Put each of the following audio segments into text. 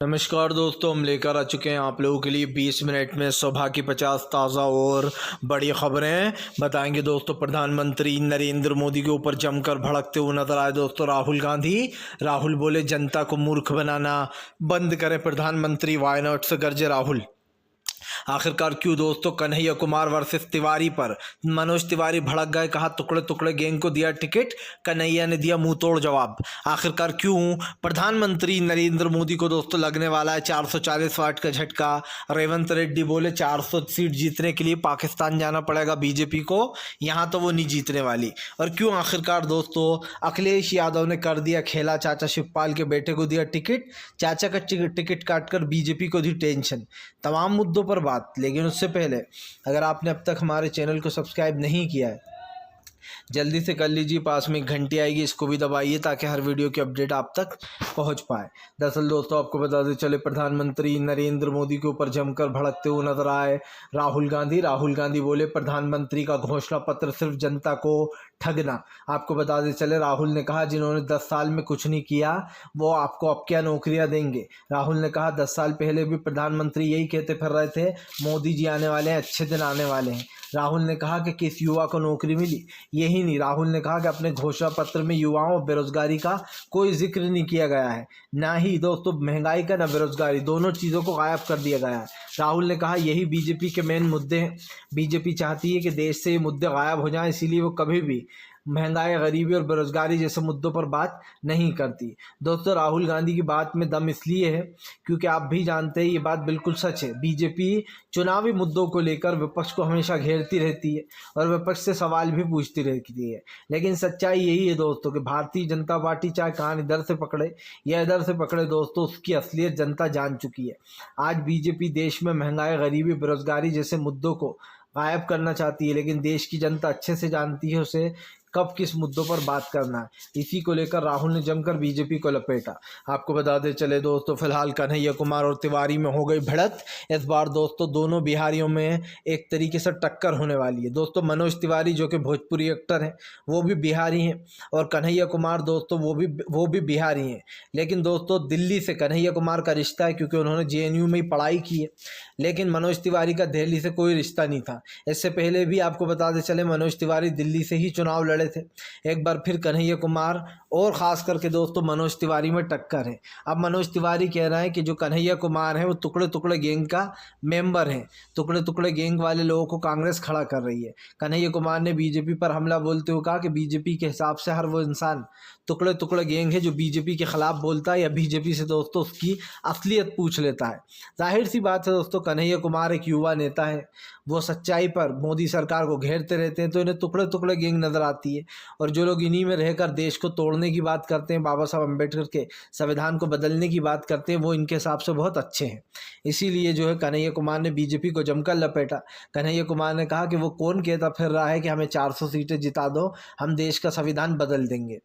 नमस्कार दोस्तों, हम लेकर आ चुके हैं आप लोगों के लिए 20 मिनट में सुबह की 50 ताज़ा और बड़ी खबरें बताएंगे। दोस्तों, प्रधानमंत्री नरेंद्र मोदी के ऊपर जमकर भड़कते हुए नजर आए दोस्तों राहुल गांधी। राहुल बोले जनता को मूर्ख बनाना बंद करें प्रधानमंत्री, वाई नॉट से गरजे राहुल। आखिरकार क्यों दोस्तों कन्हैया कुमार वर्सेस तिवारी पर मनोज तिवारी भड़क गए, कहा टुकड़े टुकड़े गैंग को दिया टिकट, कन्हैया ने दिया मुंह तोड़ जवाब। आखिरकार क्यों प्रधानमंत्री नरेंद्र मोदी को दोस्तों लगने वाला है 440 वाट का झटका। रेवंत रेड्डी बोले 400 सीट जीतने के लिए पाकिस्तान जाना पड़ेगा बीजेपी को, यहां तो वो नहीं जीतने वाली। और क्यों आखिरकार दोस्तों अखिलेश यादव ने कर दिया खेला, चाचा शिवपाल के बेटे को दिया टिकट, चाचा का टिकट काटकर बीजेपी को दी टेंशन। तमाम मुद्दों पर बात, लेकिन उससे पहले अगर आपने अब तक हमारे चैनल को सब्सक्राइब नहीं किया है जल्दी से कर लीजिए, पास में एक घंटी आएगी, इसको भी दबाइए ताकि हर वीडियो की अपडेट आप तक पहुंच पाए। दरअसल दोस्तों आपको बता दें चले, प्रधानमंत्री नरेंद्र मोदी के ऊपर जमकर भड़कते हुए नजर आए राहुल गांधी। राहुल गांधी बोले प्रधानमंत्री का घोषणा पत्र सिर्फ जनता को ठगना। आपको बता दें चले, राहुल ने कहा जिन्होंने 10 साल में कुछ नहीं किया वो आपको अब क्या नौकरियां देंगे। राहुल ने कहा 10 साल पहले भी प्रधानमंत्री यही कहते फिर रहे थे, मोदी जी आने वाले हैं, अच्छे दिन आने वाले हैं। राहुल ने कहा कि किस युवा को नौकरी मिली, यही नहीं, राहुल ने कहा कि अपने घोषणा पत्र में युवाओं और बेरोजगारी का कोई जिक्र नहीं किया गया है, ना ही दोस्तों महंगाई का ना बेरोजगारी, दोनों चीज़ों को गायब कर दिया गया है। राहुल ने कहा यही बीजेपी के मेन मुद्दे हैं, बीजेपी चाहती है कि देश से ये मुद्दे गायब हो जाएं, इसीलिए वो कभी भी महंगाई, गरीबी और बेरोजगारी जैसे मुद्दों पर बात नहीं करती। दोस्तों राहुल गांधी की बात में दम इसलिए है क्योंकि आप भी जानते हैं ये बात बिल्कुल सच है। बीजेपी चुनावी मुद्दों को लेकर विपक्ष को हमेशा घेरती रहती है और विपक्ष से सवाल भी पूछती रहती है, लेकिन सच्चाई यही है दोस्तों कि भारतीय जनता पार्टी चाहे कान इधर से पकड़े या इधर से पकड़े दोस्तों, उसकी असलियत जनता जान चुकी है। आज बीजेपी देश में महंगाई, गरीबी, बेरोजगारी जैसे मुद्दों को गायब करना चाहती है, लेकिन देश की जनता अच्छे से जानती है उसे कब किस मुद्दों पर बात करना है। इसी को लेकर राहुल ने जमकर बीजेपी को लपेटा। आपको बताते चले दोस्तों, फिलहाल कन्हैया कुमार और तिवारी में हो गई भिड़त। इस बार दोस्तों दोनों बिहारियों में एक तरीके से टक्कर होने वाली है। दोस्तों मनोज तिवारी जो कि भोजपुरी एक्टर हैं वो भी बिहारी हैं, और कन्हैया कुमार दोस्तों वो भी बिहारी हैं। लेकिन दोस्तों दिल्ली से कन्हैया कुमार का रिश्ता है क्योंकि उन्होंने JNU में ही पढ़ाई की है, लेकिन मनोज तिवारी का दिल्ली से कोई रिश्ता नहीं था। इससे पहले भी आपको बताते चले मनोज तिवारी दिल्ली से ही चुनाव लड़े थे। एक बार फिर कन्हैया कुमार और खास करके दोस्तों मनोज तिवारी में टक्कर है। अब मनोज तिवारी कह रहे हैं कि जो कन्हैया कुमार है वो टुकड़े टुकड़े गैंग का मेंबर है, टुकड़े टुकड़े गैंग वाले लोगों को कांग्रेस खड़ा कर रही है। कन्हैया कुमार ने बीजेपी पर हमला बोलते हुए कहा कि बीजेपी के हिसाब से हर वो इंसान टुकड़े टुकड़े गैंग है जो बीजेपी के खिलाफ बोलता है या बीजेपी से दोस्तों उसकी असलियत पूछ लेता है। जाहिर सी बात है दोस्तों, कन्हैया कुमार एक युवा नेता है, वो सच्चाई पर मोदी सरकार को घेरते रहते हैं तो इन्हें टुकड़े टुकड़े गैंग नजर आती है। और जो लोग इन्हीं में रहकर देश को तोड़ने की बात करते हैं, बाबा साहब अम्बेडकर के संविधान को बदलने की बात करते हैं, वो इनके हिसाब से बहुत अच्छे हैं। इसीलिए जो है कन्हैया कुमार ने बीजेपी को जमकर लपेटा। कन्हैया कुमार ने कहा कि वो कौन कहता फिर रहा है कि हमें 400 सीटें जिता दो, हम देश का संविधान बदल देंगे।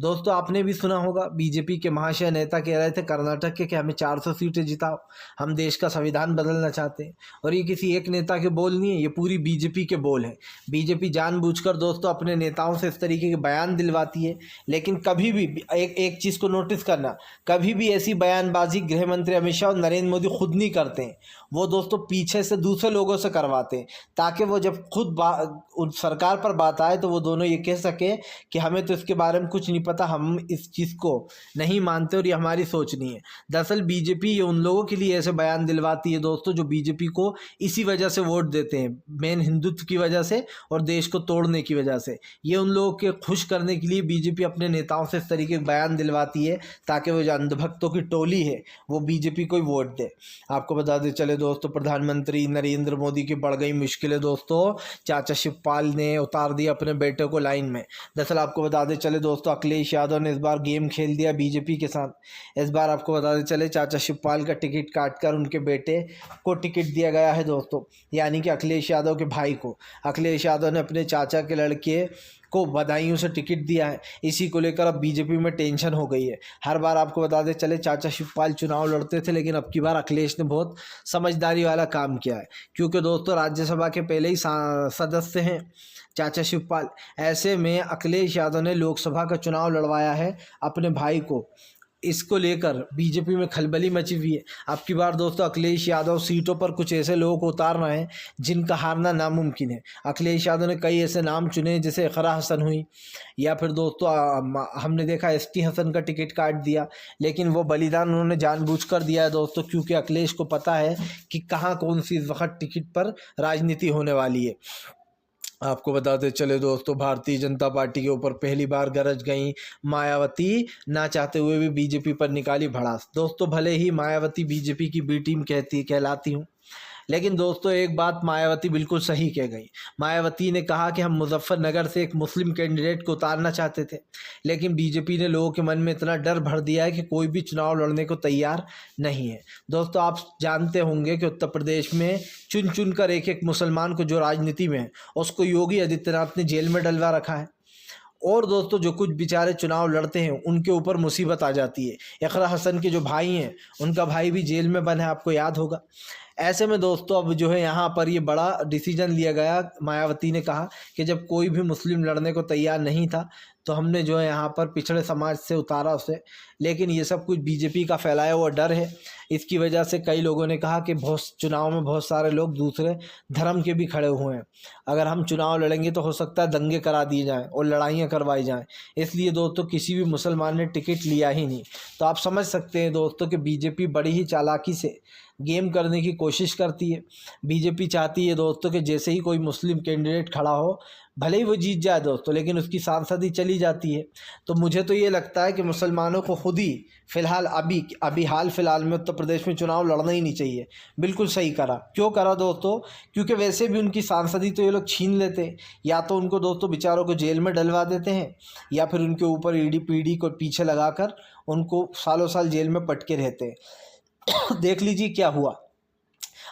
दोस्तों आपने भी सुना होगा बीजेपी के महाशय नेता कह रहे थे कर्नाटक के कि हमें 400 सीटें जिताओ, हम देश का संविधान बदलना चाहते हैं। और ये किसी एक नेता के बोल नहीं है, ये पूरी बीजेपी के बोल है। बीजेपी जानबूझकर दोस्तों अपने नेताओं से इस तरीके के बयान दिलवाती है, लेकिन कभी भी एक चीज़ को नोटिस करना, कभी भी ऐसी बयानबाजी गृह मंत्री अमित शाह और नरेंद्र मोदी खुद नहीं करते हैं। वो दोस्तों पीछे से दूसरे लोगों से करवाते हैं ताकि वो जब खुद सरकार पर बात आए तो वो दोनों ये कह सके कि हमें तो इसके बारे में कुछ नहीं पता, हम इस चीज़ को नहीं मानते और ये हमारी सोच नहीं है। दरअसल बीजेपी ये उन लोगों के लिए ऐसे बयान दिलवाती है दोस्तों जो बीजेपी को इसी वजह से वोट देते हैं, मेन हिंदुत्व की वजह से और देश को तोड़ने की वजह से। ये उन लोगों के खुश करने के लिए बीजेपी अपने नेताओं से इस तरीके के बयान दिलवाती है ताकि वो जो अंधभक्तों की टोली है वो बीजेपी को ही वोट दे। आपको बता दें चले दोस्तों, प्रधानमंत्री नरेंद्र मोदी की बढ़ गई मुश्किलें दोस्तों, चाचा शिवपाल ने उतार दिया अपने बेटे को लाइन में। दरअसल आपको बता दें चले दोस्तों, अखिलेश यादव ने इस बार गेम खेल दिया बीजेपी के साथ। इस बार आपको बता दें चले चाचा शिवपाल का टिकट काटकर उनके बेटे को टिकट दिया गया है दोस्तों, यानी कि अखिलेश यादव के भाई को। अखिलेश यादव ने अपने चाचा के लड़के को बधाइयों से टिकट दिया है। इसी को लेकर अब बीजेपी में टेंशन हो गई है। हर बार आपको बता दें चले चाचा शिवपाल चुनाव लड़ते थे, लेकिन अब की बार अखिलेश ने बहुत समझदारी वाला काम किया है क्योंकि दोस्तों राज्यसभा के पहले ही सदस्य हैं चाचा शिवपाल। ऐसे में अखिलेश यादव ने लोकसभा का चुनाव लड़वाया है अपने भाई को इसको लेकर बीजेपी में खलबली मची हुई है। अब की बार दोस्तों अखिलेश यादव सीटों पर कुछ ऐसे लोगों को उतार रहे हैं जिनका हारना नामुमकिन है। अखिलेश यादव ने कई ऐसे नाम चुने जैसे इकरा हसन हुई, या फिर दोस्तों हमने देखा एसटी हसन का टिकट काट दिया, लेकिन वो बलिदान उन्होंने जानबूझकर दिया है दोस्तों, क्योंकि अखिलेश को पता है कि कहाँ कौन सी इस वक्त टिकट पर राजनीति होने वाली है। आपको बताते चले दोस्तों, भारतीय जनता पार्टी के ऊपर पहली बार गरज गई मायावती, ना चाहते हुए भी बीजेपी पर निकाली भड़ास। दोस्तों भले ही मायावती बीजेपी की बी टीम कहलाती हूँ, लेकिन दोस्तों एक बात मायावती बिल्कुल सही कह गई। मायावती ने कहा कि हम मुजफ्फरनगर से एक मुस्लिम कैंडिडेट को उतारना चाहते थे, लेकिन बीजेपी ने लोगों के मन में इतना डर भर दिया है कि कोई भी चुनाव लड़ने को तैयार नहीं है। दोस्तों आप जानते होंगे कि उत्तर प्रदेश में चुन चुन कर एक एक मुसलमान को जो राजनीति में है उसको योगी आदित्यनाथ ने जेल में डलवा रखा है, और दोस्तों जो कुछ बेचारे चुनाव लड़ते हैं उनके ऊपर मुसीबत आ जाती है। इकरा हसन के जो भाई हैं उनका भाई भी जेल में बंद है, आपको याद होगा। ऐसे में दोस्तों अब जो है यहाँ पर ये बड़ा डिसीजन लिया गया। मायावती ने कहा कि जब कोई भी मुस्लिम लड़ने को तैयार नहीं था तो हमने जो है यहाँ पर पिछड़े समाज से उतारा उसे, लेकिन ये सब कुछ बीजेपी का फैलाया हुआ डर है। इसकी वजह से कई लोगों ने कहा कि चुनाव में बहुत सारे लोग दूसरे धर्म के भी खड़े हुए हैं, अगर हम चुनाव लड़ेंगे तो हो सकता है दंगे करा दिए जाएं और लड़ाइयाँ करवाई जाएं, इसलिए दोस्तों किसी भी मुसलमान ने टिकट लिया ही नहीं। तो आप समझ सकते हैं दोस्तों कि बीजेपी बड़ी ही चालाकी से गेम करने की कोशिश करती है। बीजेपी चाहती है दोस्तों कि जैसे ही कोई मुस्लिम कैंडिडेट खड़ा हो, भले ही वो जीत जाए दोस्तों, लेकिन उसकी सांसदी चली जाती है। तो मुझे तो ये लगता है कि मुसलमानों को खुद ही फ़िलहाल अभी हाल फिलहाल में उत्तर प्रदेश में चुनाव लड़ना ही नहीं चाहिए। बिल्कुल सही करा। क्यों करा दोस्तों? क्योंकि वैसे भी उनकी सांसदी तो ये लोग छीन लेते हैं, या तो उनको दोस्तों बेचारों को जेल में डलवा देते हैं, या फिर उनके ऊपर ईडी पीडी को पीछे लगाकर उनको सालों साल जेल में पटके रहते हैं। देख लीजिए क्या हुआ,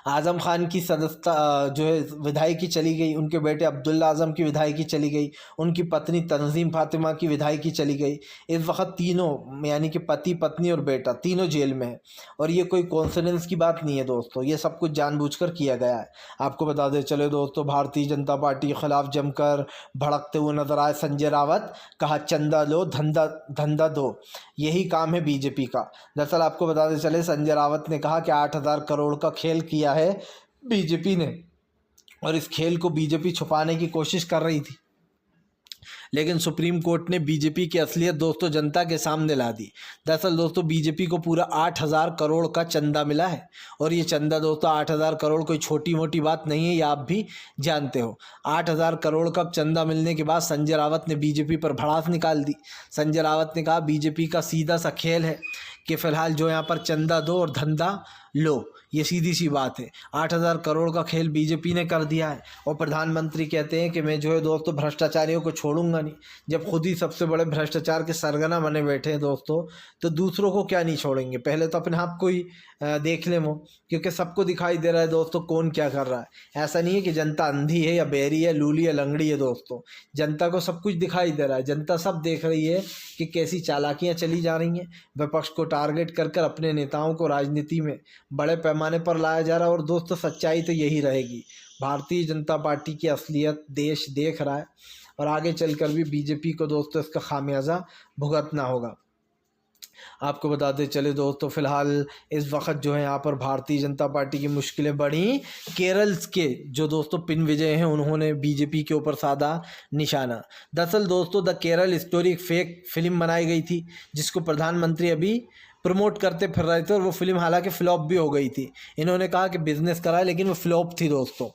आज़म खान की सदस्यता जो है विधायकी चली गई, उनके बेटे अब्दुल्ला आज़म की विधायकी चली गई, उनकी पत्नी तंजीम फातिमा की विधायकी चली गई। इस वक्त तीनों यानी कि पति पत्नी और बेटा तीनों जेल में हैं, और ये कोई कोइंसिडेंस की बात नहीं है दोस्तों, ये सब कुछ जानबूझकर किया गया है। आपको बता दें चले दोस्तों, भारतीय जनता पार्टी के खिलाफ जमकर भड़कते हुए नजर आए संजय रावत। कहा चंदा लो धंधा दो, यही काम है बीजेपी का। दरअसल आपको बताते चले संजय रावत ने कहा कि 8,000 करोड़ का खेल किया है बीजेपी ने, और इस खेल को बीजेपी छुपाने की कोशिश कर रही थी, लेकिन सुप्रीम कोर्ट ने बीजेपी की असलियत दोस्तों जनता के सामने ला दी। दरअसल दोस्तों बीजेपी को पूरा 8,000 करोड़ का चंदा मिला है, और ये चंदा दोस्तों 8,000 करोड़ कोई छोटी मोटी बात नहीं है, ये आप भी जानते हो। 8,000 करोड़ का चंदा मिलने के बाद संजय रावत ने बीजेपी पर भड़ास निकाल दी। संजय रावत ने कहा बीजेपी का सीधा सा खेल है कि फ़िलहाल जो यहाँ पर चंदा दो और धंधा लो, ये सीधी सी बात है। 8,000 करोड़ का खेल बीजेपी ने कर दिया है, और प्रधानमंत्री कहते हैं कि मैं जो है दोस्तों भ्रष्टाचारियों को छोड़ूंगा नहीं। जब खुद ही सबसे बड़े भ्रष्टाचार के सरगना बने बैठे हैं दोस्तों, तो दूसरों को क्या नहीं छोड़ेंगे। पहले तो अपने आप को ही देख लें वो, क्योंकि सबको दिखाई दे रहा है दोस्तों कौन क्या कर रहा है। ऐसा नहीं है कि जनता अंधी है या बहरी है, लूली है, लंगड़ी है दोस्तों, जनता को सब कुछ दिखाई दे रहा है। जनता सब देख रही है कि कैसी चालाकियाँ चली जा रही हैं, विपक्ष को टारगेट कर कर अपने नेताओं को राजनीति में बड़े पैमाने पर लाया जा रहा है। और दोस्तों सच्चाई तो यही रहेगी, भारतीय जनता पार्टी की असलियत देश देख रहा है, और आगे चलकर भी बीजेपी को दोस्तों इसका खामियाजा भुगतना होगा। आपको बताते चले दोस्तों, फिलहाल इस वक्त जो है यहाँ पर भारतीय जनता पार्टी की मुश्किलें बढ़ी। केरल के जो दोस्तों पिन विजय हैं उन्होंने बीजेपी के ऊपर साधा निशाना। दरअसल दोस्तों द केरल स्टोरी एक फेक फिल्म बनाई गई थी, जिसको प्रधानमंत्री अभी प्रमोट करते फिर रहे थे, और वो फिल्म हालांकि फ्लॉप भी हो गई थी। इन्होंने कहा कि बिजनेस करा है, लेकिन वो फ्लॉप थी दोस्तों।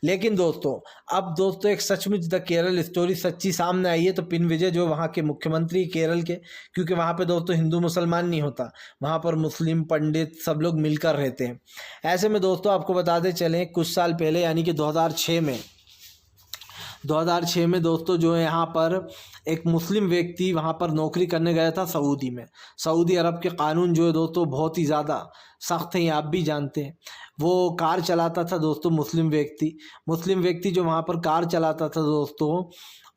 लेकिन दोस्तों अब दोस्तों एक सचमुच द केरल स्टोरी सच्ची सामने आई है। तो पिन विजय जो वहाँ के मुख्यमंत्री केरल के, क्योंकि वहाँ पे दोस्तों हिंदू मुसलमान नहीं होता, वहाँ पर मुस्लिम पंडित सब लोग मिलकर रहते हैं। ऐसे में दोस्तों आपको बताते चलें, कुछ साल पहले यानी कि 2006 में दोस्तों जो है यहाँ पर एक मुस्लिम व्यक्ति वहाँ पर नौकरी करने गया था सऊदी में। सऊदी अरब के कानून जो है दोस्तों बहुत ही ज़्यादा सख्त हैं, ये आप भी जानते हैं। वो कार चलाता था दोस्तों, मुस्लिम व्यक्ति जो वहाँ पर कार चलाता था दोस्तों,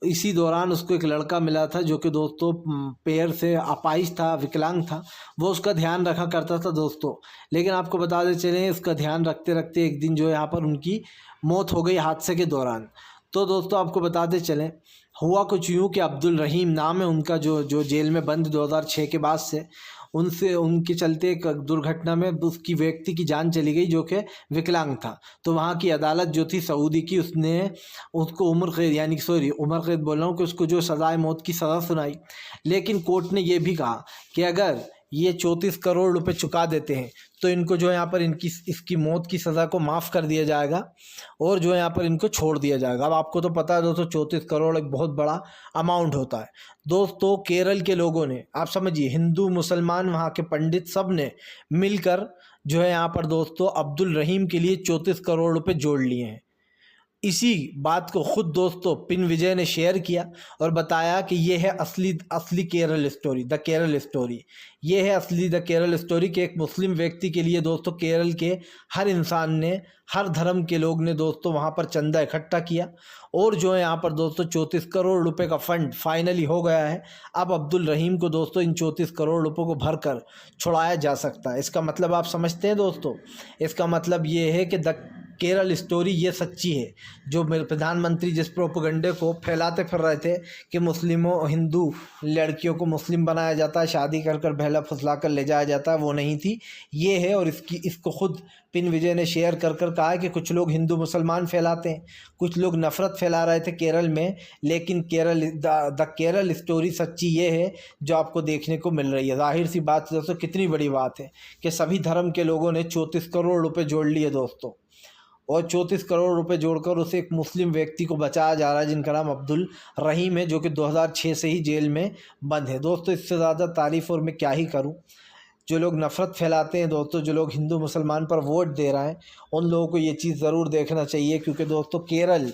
इसी दौरान उसको एक लड़का मिला था जो कि दोस्तों पैर से अपाहिज था, विकलांग था। वो उसका ध्यान रखा करता था दोस्तों, लेकिन आपको बता दे चलें उसका ध्यान रखते रखते एक दिन जो है यहाँ पर उनकी मौत हो गई हादसे के दौरान। तो दोस्तों आपको बताते चलें, हुआ कुछ यूँ कि अब्दुल रहीम नाम है उनका, जो जेल में बंद 2006 के बाद से, उनसे उनके चलते एक दुर्घटना में उसकी व्यक्ति की जान चली गई जो कि विकलांग था। तो वहाँ की अदालत जो थी सऊदी की, उसने उसको उम्र कैद यानी उम्र कैद बोल रहा हूँ कि उसको जो सज़ाए मौत की सज़ा सुनाई। लेकिन कोर्ट ने ये भी कहा कि अगर ये 34 करोड़ रुपए चुका देते हैं तो इनको जो है यहाँ पर इसकी मौत की सज़ा को माफ़ कर दिया जाएगा और जो है यहाँ पर इनको छोड़ दिया जाएगा। अब आपको तो पता है दोस्तों 34 करोड़ एक बहुत बड़ा अमाउंट होता है। दोस्तों केरल के लोगों ने, आप समझिए, हिंदू मुसलमान वहाँ के पंडित सब ने मिलकर जो है यहाँ पर दोस्तों अब्दुल रहीम के लिए 34 करोड़ रुपए जोड़ लिए हैं। इसी बात को खुद दोस्तों पिन विजय ने शेयर किया और बताया कि ये है असली Kerala story, the Kerala story. ये है असली द केरल स्टोरी कि एक मुस्लिम व्यक्ति के लिए दोस्तों केरल के हर इंसान ने, हर धर्म के लोग ने दोस्तों वहाँ पर चंदा इकट्ठा किया और जो है यहाँ पर दोस्तों 34 करोड़ रुपए का फंड फाइनली हो गया है। अब अब्दुल रहीम को दोस्तों इन 34 करोड़ रुपए को भरकर छुड़ाया जा सकता है। इसका मतलब आप समझते हैं दोस्तों, इसका मतलब ये है कि द केरल स्टोरी ये सच्ची है। जो मेरे प्रधानमंत्री जिस प्रोपेगेंडे को फैलाते फिर रहे थे कि मुस्लिमों हिंदू लड़कियों को मुस्लिम बनाया जाता है, शादी कर कर बहला फुसला कर ले जाया जाता है, वो नहीं थी, ये है। और इसको खुद पिन विजय ने शेयर कर कहा है कि कुछ लोग हिंदू मुसलमान फैलाते हैं, कुछ लोग नफ़रत फैला रहे थे केरल में, लेकिन द केरल स्टोरी सच्ची ये है जो आपको देखने को मिल रही है। जाहिर सी बात दोस्तों, कितनी बड़ी बात है कि सभी धर्म के लोगों ने 34 करोड़ रुपये जोड़ लिए दोस्तों, और 34 करोड़ रुपए जोड़कर उसे एक मुस्लिम व्यक्ति को बचाया जा रहा है जिनका नाम अब्दुल रहीम है, जो कि 2006 से ही जेल में बंद है। दोस्तों इससे ज़्यादा तारीफ़ और मैं क्या ही करूं। जो लोग नफ़रत फैलाते हैं दोस्तों, जो लोग हिंदू मुसलमान पर वोट दे रहे हैं, उन लोगों को ये चीज़ ज़रूर देखना चाहिए, क्योंकि दोस्तों केरल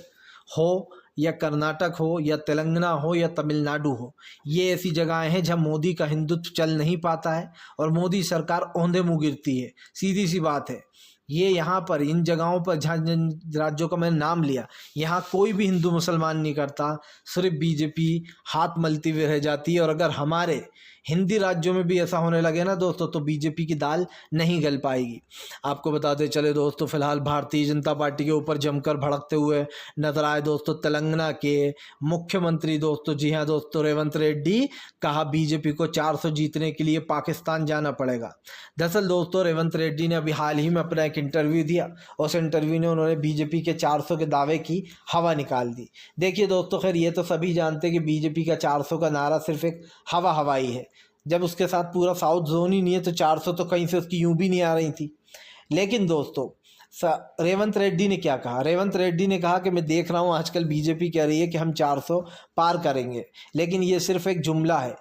हो या कर्नाटक हो या तेलंगाना हो या तमिलनाडु हो, ये ऐसी जगहें हैं जहाँ मोदी का हिंदुत्व चल नहीं पाता है और मोदी सरकार औंधे मुँह गिरती है। सीधी सी बात है। ये यहाँ पर इन जगहों पर जहाँ जिन राज्यों का मैंने नाम लिया, यहाँ कोई भी हिंदू मुसलमान नहीं करता, सिर्फ बीजेपी हाथ मलती हुई रह जाती है। और अगर हमारे हिंदी राज्यों में भी ऐसा होने लगे ना दोस्तों, तो बीजेपी की दाल नहीं गल पाएगी। आपको बताते चले दोस्तों, फिलहाल भारतीय जनता पार्टी के ऊपर जमकर भड़कते हुए नजर आए दोस्तों तेलंगाना के मुख्यमंत्री दोस्तों। जी हाँ दोस्तों, रेवंत रेड्डी कहा बीजेपी को 400 जीतने के लिए पाकिस्तान जाना पड़ेगा। दरअसल दोस्तों रेवंत रेड्डी ने अभी हाल ही में अपना एक इंटरव्यू दिया, उस इंटरव्यू ने उन्होंने बीजेपी के 400 के दावे की हवा निकाल दी। देखिए दोस्तों, खैर ये तो सभी जानते हैं कि बीजेपी का 400 का नारा सिर्फ एक हवाई है। जब उसके साथ पूरा साउथ जोन ही नहीं है तो 400 तो कहीं से उसकी यूं भी नहीं आ रही थी। लेकिन दोस्तों रेवंत रेड्डी ने क्या कहा? रेवंत रेड्डी ने कहा कि मैं देख रहा हूं आजकल बीजेपी कह रही है कि हम 400 पार करेंगे, लेकिन ये सिर्फ एक जुमला है।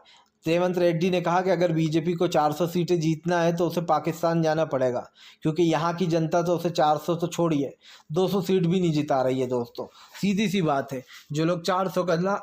रेवंत रेड्डी ने कहा कि अगर बीजेपी को 400 सीटें जीतना है तो उसे पाकिस्तान जाना पड़ेगा, क्योंकि यहाँ की जनता तो उसे 400 तो छोड़िए 200 सीट भी नहीं जिता रही है दोस्तों। सीधी सी बात है, जो लोग 400 का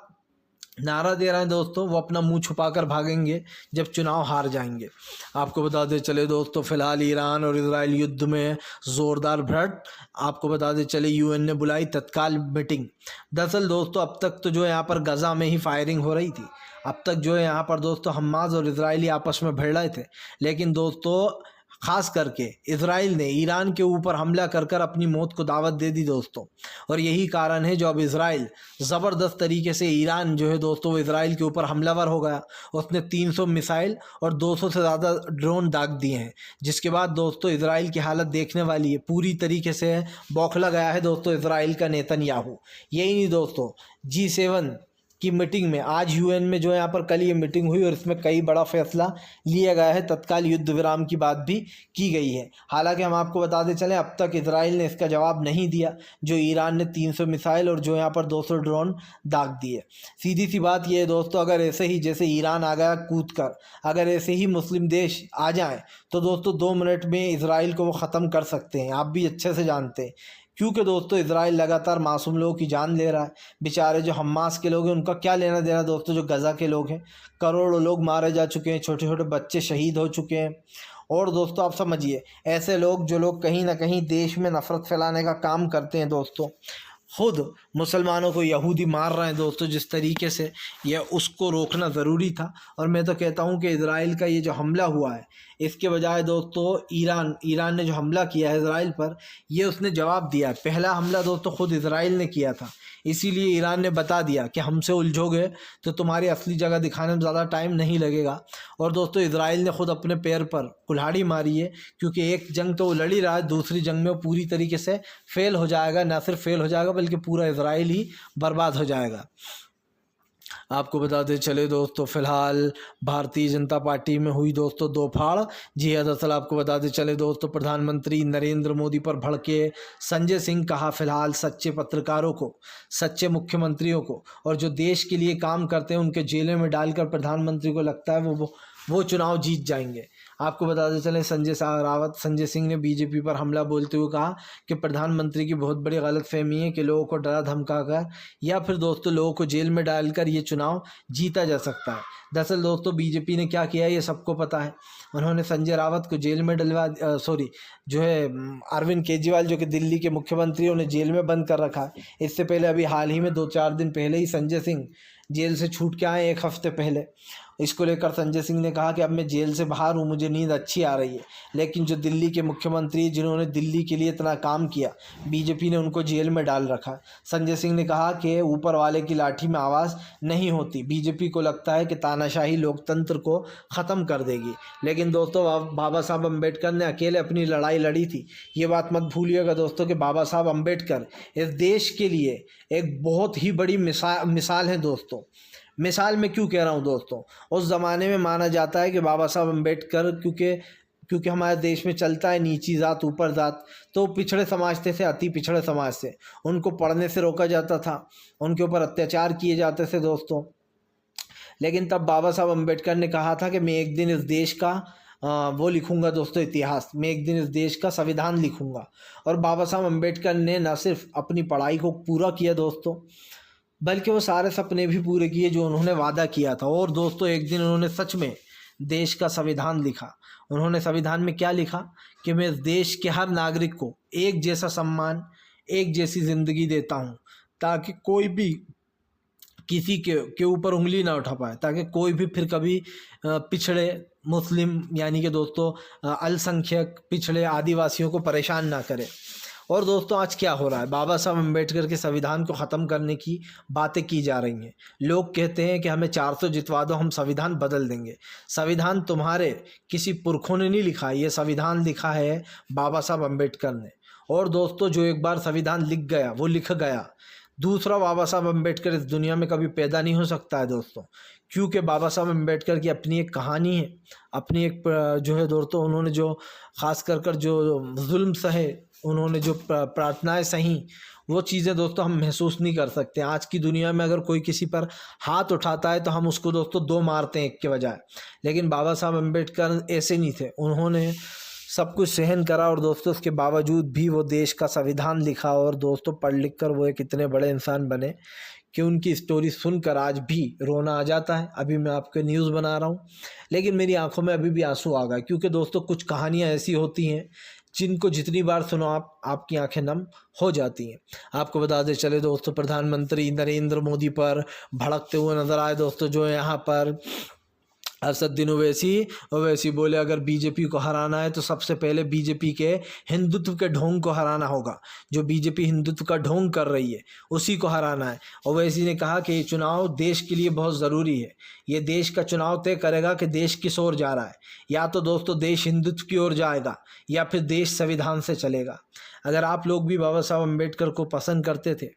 नारा दे रहे हैं दोस्तों, वो अपना मुंह छुपाकर भागेंगे जब चुनाव हार जाएंगे। आपको बताते चले दोस्तों, फिलहाल ईरान और इजराइल युद्ध में ज़ोरदार भिड़ंत। आपको बताते चले यूएन ने बुलाई तत्काल मीटिंग। दरअसल दोस्तों अब तक तो जो है यहाँ पर गज़ा में ही फायरिंग हो रही थी, अब तक जो है यहाँ पर दोस्तों हमास और इजराइली आपस में भिड़ रहे थे। लेकिन दोस्तों खास करके इजराइल ने ईरान के ऊपर हमला कर कर अपनी मौत को दावत दे दी दोस्तों। और यही कारण है जो अब इजराइल ज़बरदस्त तरीके से, ईरान जो है दोस्तों वो इजराइल के ऊपर हमलावर हो गया। उसने 300 मिसाइल और 200 से ज़्यादा ड्रोन दाग दिए हैं, जिसके बाद दोस्तों इजराइल की हालत देखने वाली है। पूरी तरीके से बौखला गया है दोस्तों इजराइल का नेतन्याहू। यही नहीं दोस्तों, G7 की मीटिंग में आज यूएन में जो है यहाँ पर कल ये मीटिंग हुई और इसमें कई बड़ा फैसला लिया गया है। तत्काल युद्ध विराम की बात भी की गई है। हालांकि हम आपको बताते चलें अब तक इजराइल ने इसका जवाब नहीं दिया, जो ईरान ने 300 मिसाइल और जो यहाँ पर 200 ड्रोन दाग दिए। सीधी सी बात ये है दोस्तों, अगर ऐसे ही जैसे ईरान आ गया कूद कर, अगर ऐसे ही मुस्लिम देश आ जाएँ तो दोस्तों 2 मिनट में इजराइल को वो ख़त्म कर सकते हैं। आप भी अच्छे से जानते हैं, क्योंकि दोस्तों इजराइल लगातार मासूम लोगों की जान ले रहा है। बेचारे जो हमास के लोग हैं उनका क्या लेना देना दोस्तों, जो गज़ा के लोग हैं, करोड़ों लोग मारे जा चुके हैं, छोटे छोटे बच्चे शहीद हो चुके हैं। और दोस्तों आप समझिए, ऐसे लोग जो लोग कहीं ना कहीं देश में नफ़रत फैलाने का काम करते हैं दोस्तों, खुद मुसलमानों को यहूदी मार रहे हैं दोस्तों जिस तरीके से, यह उसको रोकना ज़रूरी था। और मैं तो कहता हूं कि इजराइल का ये जो हमला हुआ है इसके बजाय दोस्तों ईरान ने जो हमला किया है इजराइल पर, ये उसने जवाब दिया। पहला हमला दोस्तों खुद इजराइल ने किया था, इसीलिए ईरान ने बता दिया कि हमसे उलझोगे तो तुम्हारी असली जगह दिखाने में ज़्यादा टाइम नहीं लगेगा। और दोस्तों इजराइल ने खुद अपने पैर पर कुल्हाड़ी मारी है, क्योंकि एक जंग तो वो लड़ ही रहा है, दूसरी जंग में वो पूरी तरीके से फेल हो जाएगा। ना सिर्फ फेल हो जाएगा बल्कि पूरा इजराइल ही बर्बाद हो जाएगा। आपको बताते चले दोस्तों, फिलहाल भारतीय जनता पार्टी में हुई दोस्तों दो फाड़। जी हाँ, दरअसल आपको बताते चले दोस्तों, प्रधानमंत्री नरेंद्र मोदी पर भड़के संजय सिंह कहा फिलहाल सच्चे पत्रकारों को, सच्चे मुख्यमंत्रियों को और जो देश के लिए काम करते हैं उनके जेलों में डालकर प्रधानमंत्री को लगता है वो चुनाव जीत जाएंगे। आपको बताते चले संजय सिंह ने बीजेपी पर हमला बोलते हुए कहा कि प्रधानमंत्री की बहुत बड़ी गलतफहमी है कि लोगों को डरा धमकाकर या फिर दोस्तों लोगों को जेल में डालकर ये चुनाव जीता जा सकता है। दरअसल दोस्तों बीजेपी ने क्या किया ये सबको पता है। उन्होंने संजय रावत को जेल में अरविंद केजरीवाल जो कि दिल्ली के मुख्यमंत्री, उन्हें जेल में बंद कर रखा। इससे पहले अभी हाल ही में 2-4 दिन पहले ही संजय सिंह जेल से छूट के आए, 1 हफ्ते पहले। इसको लेकर संजय सिंह ने कहा कि अब मैं जेल से बाहर हूँ, मुझे नींद अच्छी आ रही है। लेकिन जो दिल्ली के मुख्यमंत्री जिन्होंने दिल्ली के लिए इतना काम किया, बीजेपी ने उनको जेल में डाल रखा। संजय सिंह ने कहा कि ऊपर वाले की लाठी में आवाज़ नहीं होती। बीजेपी को लगता है कि तानाशाही लोकतंत्र को ख़त्म कर देगी, लेकिन दोस्तों बाबा साहब अम्बेडकर ने अकेले अपनी लड़ाई लड़ी थी। ये बात मत भूलिएगा दोस्तों कि बाबा साहब अम्बेडकर इस देश के लिए एक बहुत ही बड़ी मिसाल है दोस्तों। मिसाल मैं क्यों कह रहा हूँ दोस्तों, उस ज़माने में माना जाता है कि बाबा साहब अम्बेडकर क्योंकि हमारे देश में चलता है नीची जात ऊपर जात, तो पिछड़े समाज थे, अति पिछड़े समाज से उनको पढ़ने से रोका जाता था, उनके ऊपर अत्याचार किए जाते थे दोस्तों। लेकिन तब बाबा साहब अम्बेडकर ने कहा था कि मैं एक दिन इस देश का वो लिखूंगा दोस्तों इतिहास, मैं एक दिन इस देश का संविधान लिखूंगा। और बाबा साहब अम्बेडकर ने न सिर्फ अपनी पढ़ाई को पूरा किया दोस्तों, बल्कि वो सारे सपने भी पूरे किए जो उन्होंने वादा किया था। और दोस्तों एक दिन उन्होंने सच में देश का संविधान लिखा। उन्होंने संविधान में क्या लिखा कि मैं इस देश के हर नागरिक को एक जैसा सम्मान, एक जैसी ज़िंदगी देता हूँ, ताकि कोई भी किसी के ऊपर उंगली ना उठा पाए, ताकि कोई भी फिर कभी पिछड़े मुस्लिम यानी कि दोस्तों अल्पसंख्यक पिछड़े आदिवासियों को परेशान ना करे। और दोस्तों आज क्या हो रहा है, बाबा साहब अम्बेडकर के संविधान को ख़त्म करने की बातें की जा रही हैं। लोग कहते हैं कि हमें 400 जितवा दो, हम संविधान बदल देंगे। संविधान तुम्हारे किसी पुरखों ने नहीं लिखा, ये संविधान लिखा है बाबा साहब अम्बेडकर ने। और दोस्तों जो एक बार संविधान लिख गया वो लिख गया, दूसरा बाबा साहब अम्बेडकर इस दुनिया में कभी पैदा नहीं हो सकता है दोस्तों, क्योंकि बाबा साहब अम्बेडकर की अपनी एक कहानी है, अपनी एक जो है दोस्तों उन्होंने जो ख़ास कर जो जुल्म सहे, उन्होंने जो प्रार्थनाएं सही, वो चीज़ें दोस्तों हम महसूस नहीं कर सकते। आज की दुनिया में अगर कोई किसी पर हाथ उठाता है तो हम उसको दोस्तों 2 मारते हैं एक के बजाय, लेकिन बाबा साहब अम्बेडकर ऐसे नहीं थे। उन्होंने सब कुछ सहन करा और दोस्तों उसके बावजूद भी वो देश का संविधान लिखा। और दोस्तों पढ़ लिख कर वो एक इतने बड़े इंसान बने कि उनकी स्टोरी सुनकर आज भी रोना आ जाता है। अभी मैं आपके न्यूज़ बना रहा हूँ, लेकिन मेरी आंखों में अभी भी आंसू आ गए, क्योंकि दोस्तों कुछ कहानियाँ ऐसी होती हैं जिनको जितनी बार सुनो आपकी आंखें नम हो जाती हैं। आपको बताते चले दोस्तों, प्रधानमंत्री नरेंद्र मोदी पर भड़कते हुए नजर आए दोस्तों, जो यहाँ पर असदुद्दीन ओवैसी बोले अगर बीजेपी को हराना है तो सबसे पहले बीजेपी के हिंदुत्व के ढोंग को हराना होगा। जो बीजेपी हिंदुत्व का ढोंग कर रही है उसी को हराना है। ओवैसी ने कहा कि ये चुनाव देश के लिए बहुत ज़रूरी है, ये देश का चुनाव तय करेगा कि देश किस ओर जा रहा है। या तो दोस्तों देश हिंदुत्व की ओर जाएगा या फिर देश संविधान से चलेगा। अगर आप लोग भी बाबा साहब अम्बेडकर को पसंद करते थे,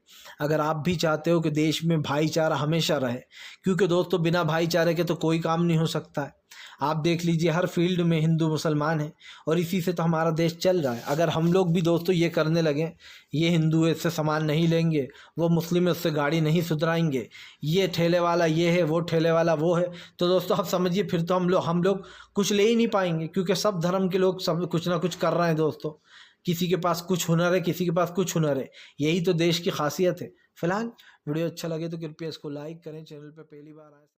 अगर आप भी चाहते हो कि देश में भाईचारा हमेशा रहे, क्योंकि दोस्तों बिना भाईचारे के तो कोई काम नहीं हो सकता है। आप देख लीजिए हर फील्ड में हिंदू मुसलमान हैं और इसी से तो हमारा देश चल रहा है। अगर हम लोग भी दोस्तों ये करने लगे, ये हिंदू इससे सामान नहीं लेंगे, वो मुस्लिम उससे गाड़ी नहीं सुधराएंगे, ये ठेले वाला ये है, वो ठेले वाला वो है, तो दोस्तों आप समझिए फिर तो हम लोग कुछ ले ही नहीं पाएंगे, क्योंकि सब धर्म के लोग सब कुछ ना कुछ कर रहे हैं दोस्तों। किसी के पास कुछ हुनर है, किसी के पास कुछ हुनर है, यही तो देश की खासियत है। फिलहाल वीडियो अच्छा लगे तो कृपया इसको लाइक करें, चैनल पर पहली बार आए।